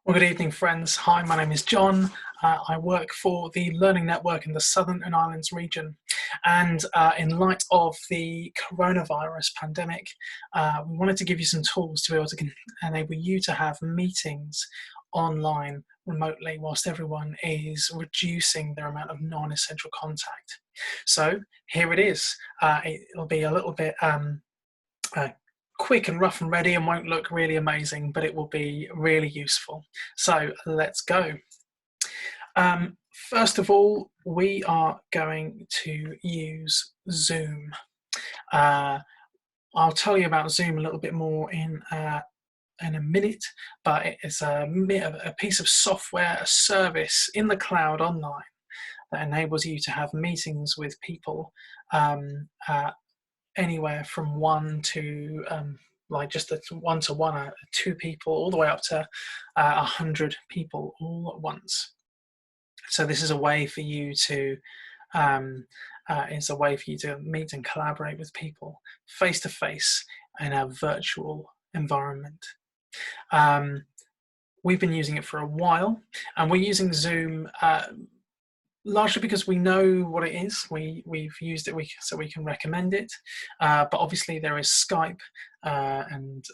Well, good evening, friends. Hi, my name is John. I work for the Learning Network in the Southern and Islands region. And in light of the coronavirus pandemic, we wanted to give you some tools to be able to enable you to have meetings online remotely whilst everyone is reducing their amount of non-essential contact. So here it is. It'll be a little bit uh, quick and rough and ready and won't look really amazing, but it will be really useful. So let's go. First of all, we are going to use Zoom. I'll tell you about Zoom a little bit more in a minute, but it's a piece of software, a service in the cloud online that enables you to have meetings with people anywhere from one to like just a one-to-one, two people, all the way up to 100 people all at once. So this is a way for you to meet and collaborate with people face to face in a virtual environment. We've been using it for a while, and we're using Zoom largely because we know what it is. We've used it so we can recommend it, but obviously there is Skype and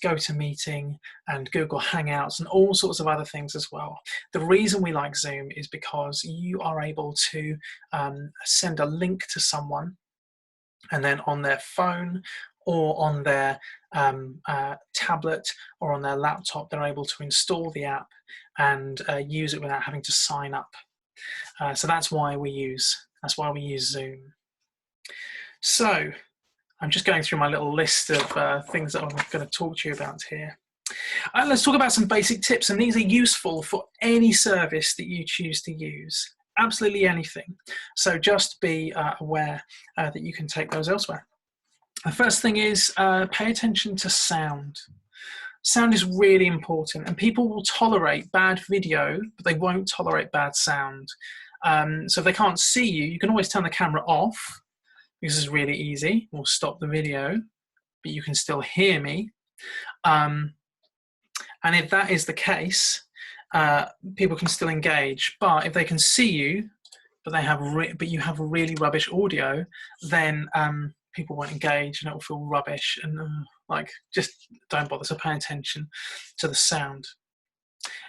GoToMeeting and Google Hangouts and all sorts of other things as well. The reason we like Zoom is because you are able to send a link to someone, and then on their phone or on their tablet or on their laptop, they're able to install the app and use it without having to sign up. So that's why we use Zoom. So I'm just going through my little list of things that I'm going to talk to you about here. Let's talk about some basic tips, and these are useful for any service that you choose to use, absolutely anything. So just be aware that you can take those elsewhere. The first thing is pay attention to sound. Sound is really important, and people will tolerate bad video, but they won't tolerate bad sound. So if they can't see you, you can always turn the camera off. This is really easy. We'll stop the video, but you can still hear me. And if that is the case, people can still engage. But if they can see you, but you have really rubbish audio, then people won't engage, and it will feel rubbish. And just don't bother. So pay attention to the sound.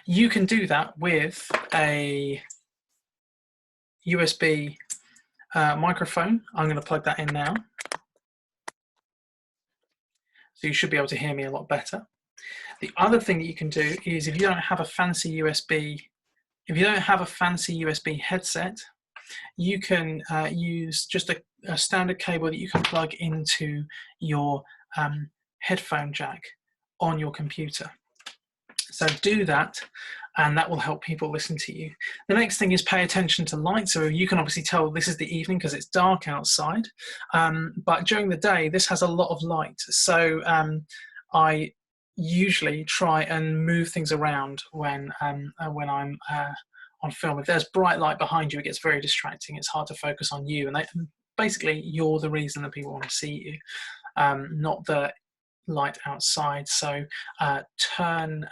You can do that with a USB microphone. I'm going to plug that in now. So you should be able to hear me a lot better. The other thing that you can do is if you don't have a fancy USB headset, you can use just a standard cable that you can plug into your headphone jack on your computer. So do that, and that will help people listen to you. The next thing is pay attention to light. So you can obviously tell this is the evening because it's dark outside, but during the day this has a lot of light. So I usually try and move things around when I'm on film. If there's bright light behind you, it gets very distracting. It's hard to focus on you, and basically you're the reason that people want to see you, not the light outside. So turn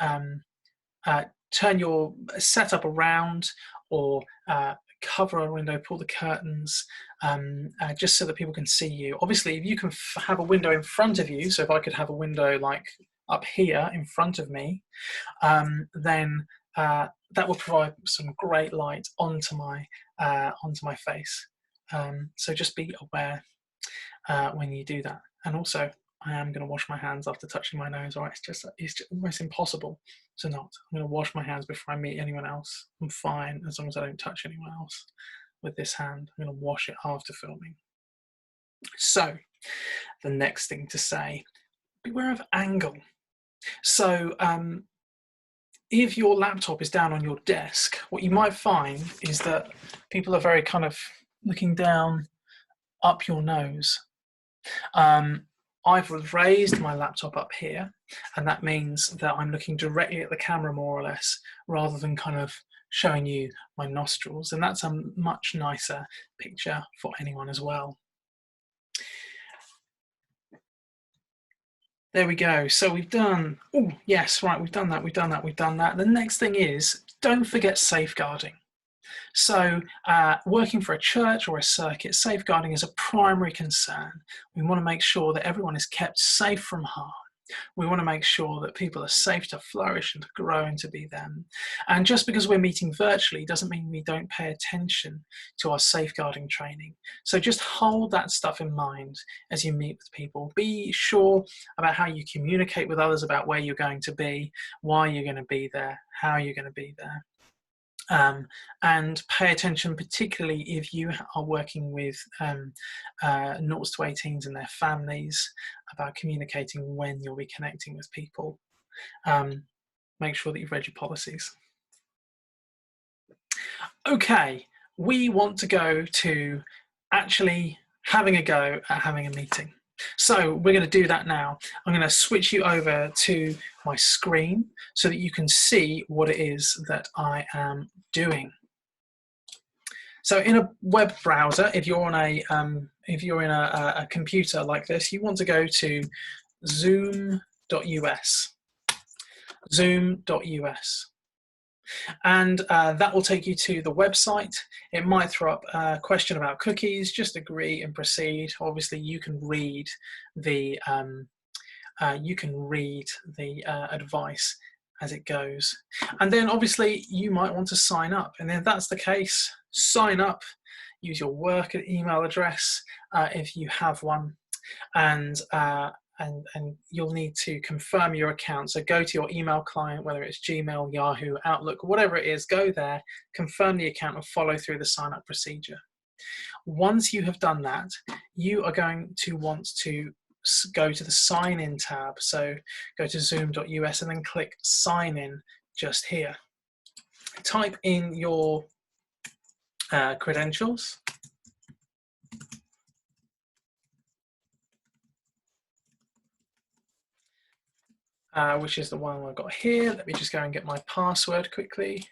your setup around, or cover a window, pull the curtains, just so that people can see you. Obviously, if you can have a window in front of you, so if I could have a window like up here in front of me, then that will provide some great light onto my face. So just be aware when you do that. And also, I am going to wash my hands after touching my nose, or it's just almost impossible to not. I'm going to wash my hands before I meet anyone else. I'm fine as long as I don't touch anyone else with this hand. I'm going to wash it after filming. So the next thing to say, beware of angle. So if your laptop is down on your desk, what you might find is that people are very kind of looking down up your nose. I've raised my laptop up here, and that means that I'm looking directly at the camera more or less, rather than kind of showing you my nostrils, and that's a much nicer picture for anyone as well. There we go. So we've done, oh, yes, right, we've done that, we've done that, we've done that. The next thing is, don't forget safeguarding. So working for a church or a circuit, safeguarding is a primary concern. We want to make sure that everyone is kept safe from harm. We want to make sure that people are safe to flourish and to grow and to be them. And just because we're meeting virtually doesn't mean we don't pay attention to our safeguarding training. So just hold that stuff in mind as you meet with people. Be sure about how you communicate with others about where you're going to be, why you're going to be there, how you're going to be there. And pay attention, particularly if you are working with 0 to 18s and their families, about communicating when you'll be connecting with people. Make sure that you've read your policies. Okay, we want to go to actually having a go at having a meeting. So we're going to do that now. I'm going to switch you over to my screen so that you can see what it is that I am doing. So in a web browser, if you're on a computer like this, you want to go to zoom.us. Zoom.us. And that will take you to the website. It might throw up a question about cookies. Just agree and proceed. Obviously, you can read the advice as it goes. And then obviously you might want to sign up. And if that's the case, sign up. Use your work email address if you have one, and you'll need to confirm your account. So go to your email client, whether it's Gmail, Yahoo, Outlook, whatever it is, go there, confirm the account, and follow through the sign up procedure. Once you have done that, you are going to want to go to the sign in tab. So go to zoom.us and then click sign in just here. Type in your credentials. Which is the one I've got here. Let me just go and get my password quickly.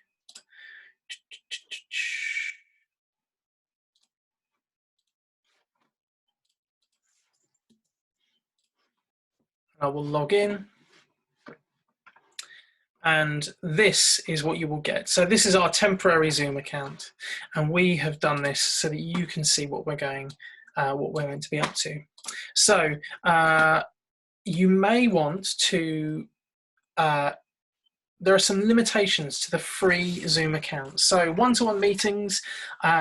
I will log in. And this is what you will get. So this is our temporary Zoom account. And we have done this so that you can see what we're going to be up to. So you may want to, there are some limitations to the free Zoom account. So one-to-one meetings,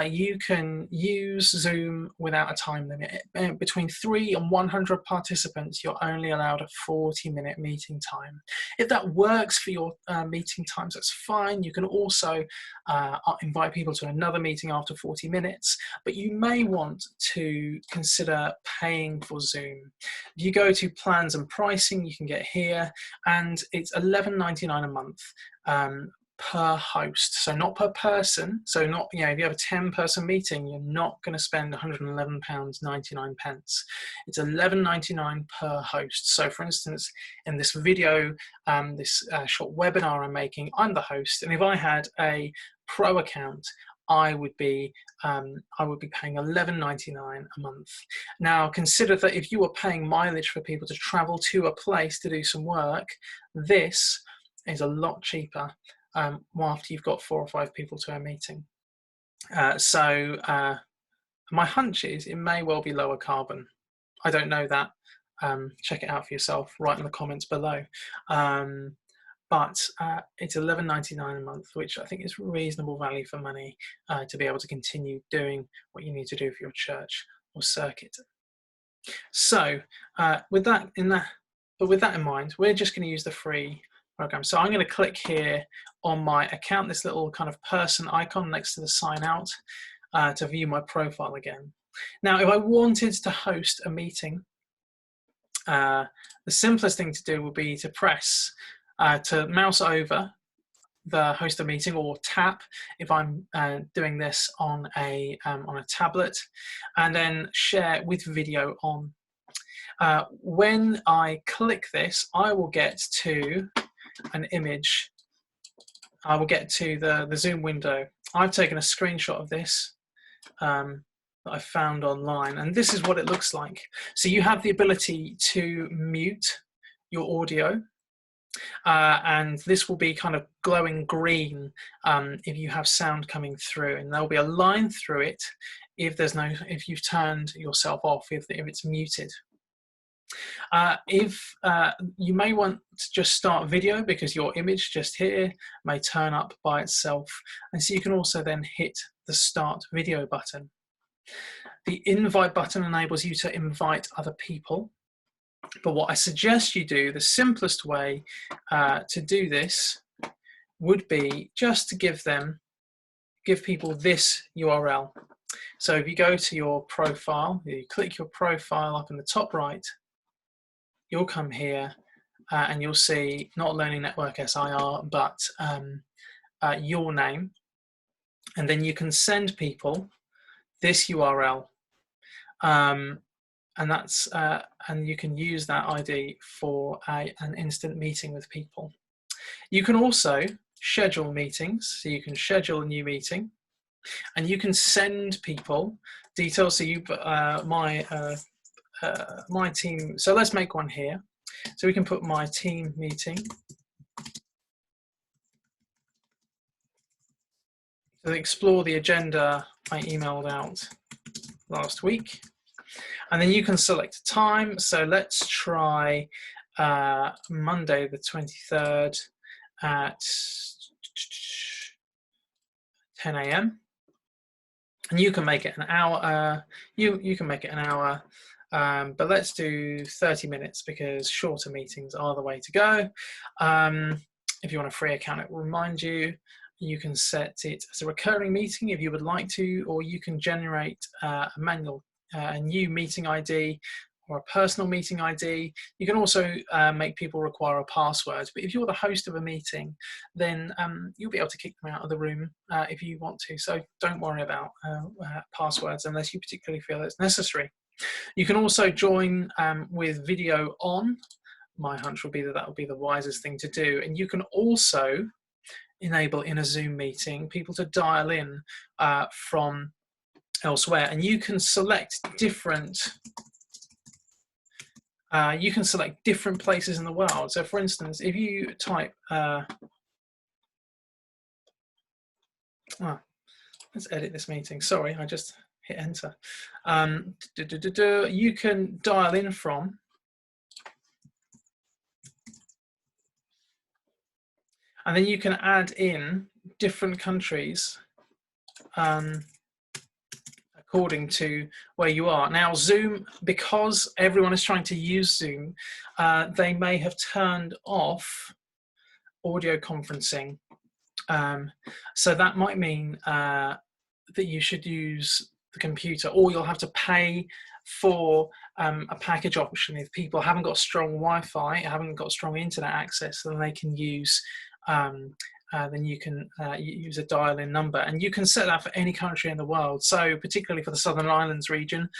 you can use Zoom without a time limit. Between 3 and 100 participants, you're only allowed a 40-minute meeting time. If that works for your meeting times, that's fine. You can also invite people to another meeting after 40 minutes, but you may want to consider paying for Zoom. If you go to plans and pricing, you can get here, and it's $11.99 a month. Per host, so not per person. So not, if you have a 10-person meeting, you're not going to spend £111.99. It's $11.99 per host. So for instance, in this video, this short webinar I'm making, I'm the host, and if I had a pro account, I would be paying $11.99 a month. Now consider that if you were paying mileage for people to travel to a place to do some work, this is a lot cheaper after you've got 4 or 5 people to a meeting. So my hunch is it may well be lower carbon. I don't know that. Check it out for yourself. Write in the comments below. But it's $11.99 a month, which I think is reasonable value for money to be able to continue doing what you need to do for your church or circuit. So with that in mind, we're just going to use the free program. So I'm going to click here on my account, this little kind of person icon next to the sign out to view my profile again. Now, if I wanted to host a meeting, the simplest thing to do would be to press, to mouse over the host a meeting, or tap if I'm doing this on a tablet, and then share with video on. When I click this, I will get to an image. I will get to the Zoom window. I've taken a screenshot of this that I found online, and this is what it looks like. So you have the ability to mute your audio, and this will be kind of glowing green if you have sound coming through, and there'll be a line through it if you've turned yourself off, if it's muted. If you may want to just start video because your image just here may turn up by itself, and so you can also then hit the start video button. The invite button enables you to invite other people, but what I suggest you do, the simplest way to do this would be just to give people this URL. So if you go to your profile, you click your profile up in the top right, you'll come here and you'll see not Learning Network SIR, but your name. And then you can send people this URL. And you can use that ID for an instant meeting with people. You can also schedule meetings, so you can schedule a new meeting, and you can send people details. So my team, so let's make one here. So we can put my team meeting. To explore the agenda I emailed out last week. And then you can select a time. So let's try Monday the 23rd at 10 a.m. And you can make it an hour. You can make it an hour, but let's do 30 minutes because shorter meetings are the way to go. If you want a free account, it will remind you. You can set it as a recurring meeting if you would like to, or you can generate a new meeting ID or a personal meeting ID. You can also make people require a password, but if you're the host of a meeting, then you'll be able to kick them out of the room if you want to. So don't worry about passwords unless you particularly feel it's necessary. You can also join with video on. My hunch would be that would be the wisest thing to do. And you can also enable in a Zoom meeting people to dial in from elsewhere, and you can select different places in the world. So for instance, if you type let's edit this meeting, sorry, I just hit enter. You can dial in from and then you can add in different countries according to where you are. Now Zoom, because everyone is trying to use Zoom, they may have turned off audio conferencing. So that might mean that you should use the computer, or you'll have to pay for a package option. If people haven't got strong Wi-Fi, haven't got strong internet access, then they can use then you can use a dial-in number, and you can set that for any country in the world. So particularly for the Southern Islands region,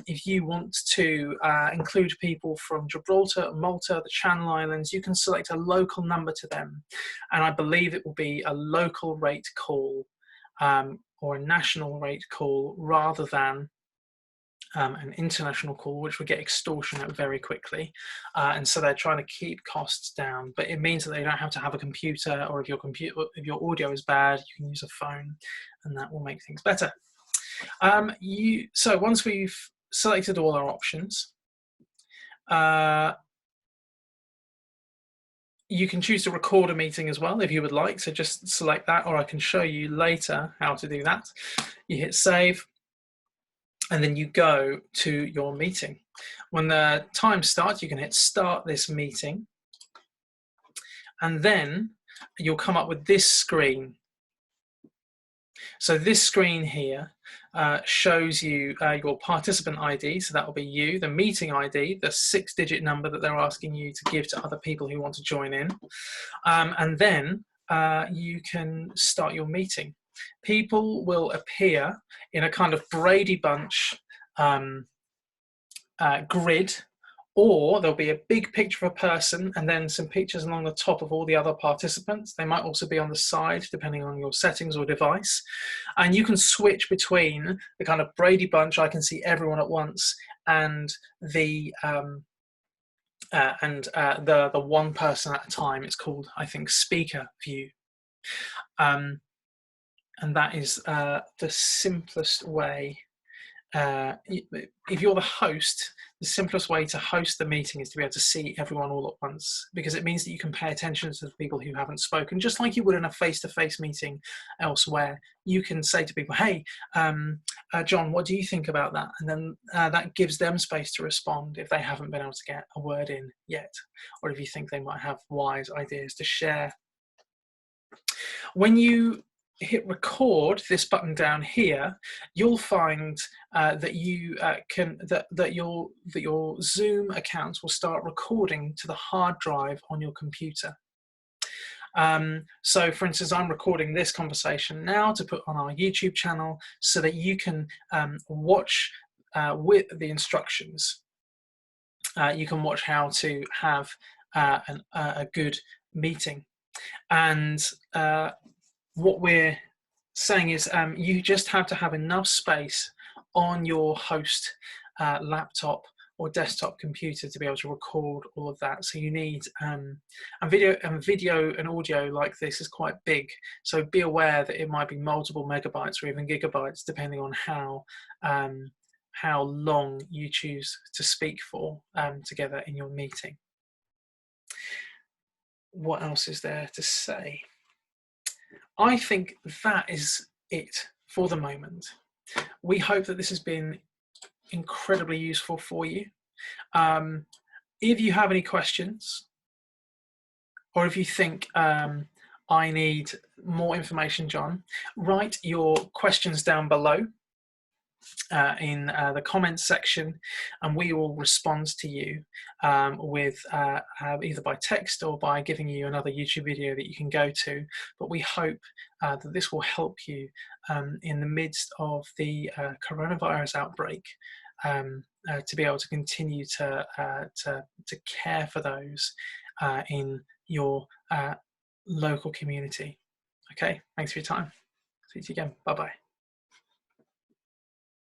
if you want to include people from Gibraltar, Malta, the Channel Islands, you can select a local number to them, and I believe it will be a local rate call or a national rate call rather than an international call, which would get extortionate very quickly, and so they're trying to keep costs down. But it means that they don't have to have a computer, or if your audio is bad, you can use a phone, and that will make things better. So once we've selected all our options, you can choose to record a meeting as well if you would like. So just select that, or I can show you later how to do that. You hit save. And then you go to your meeting. When the time starts, you can hit start this meeting. And then you'll come up with this screen. So this screen here shows you your participant ID. So that will be you, the meeting ID, the 6-digit number that they're asking you to give to other people who want to join in. And then you can start your meeting. People will appear in a kind of Brady Bunch grid, or there'll be a big picture of a person and then some pictures along the top of all the other participants. They might also be on the side, depending on your settings or device. And you can switch between the kind of Brady Bunch, I can see everyone at once, and the and the one person at a time. It's called, I think, speaker view. And that is the simplest way. If you're the host, the simplest way to host the meeting is to be able to see everyone all at once, because it means that you can pay attention to the people who haven't spoken, just like you would in a face-to-face meeting elsewhere. You can say to people, hey, John, what do you think about that? And then that gives them space to respond if they haven't been able to get a word in yet, or if you think they might have wise ideas to share. When you hit record, this button down here, you'll find that you that your Zoom account will start recording to the hard drive on your computer. So for instance, I'm recording this conversation now to put on our YouTube channel so that you can watch with the instructions. You can watch how to have a good meeting. And what we're saying is you just have to have enough space on your host laptop or desktop computer to be able to record all of that. So you need and video and audio like this is quite big, so be aware that it might be multiple megabytes or even gigabytes depending on how long you choose to speak for together in your meeting. What else is there to say? I think that is it for the moment. We hope that this has been incredibly useful for you. If you have any questions, or if you think I need more information, John, write your questions down below in the comments section, and we will respond to you with either by text or by giving you another YouTube video that you can go to. But we hope that this will help you in the midst of the coronavirus outbreak to be able to continue to care for those in your local community. Okay, thanks for your time. See you again. Bye-bye.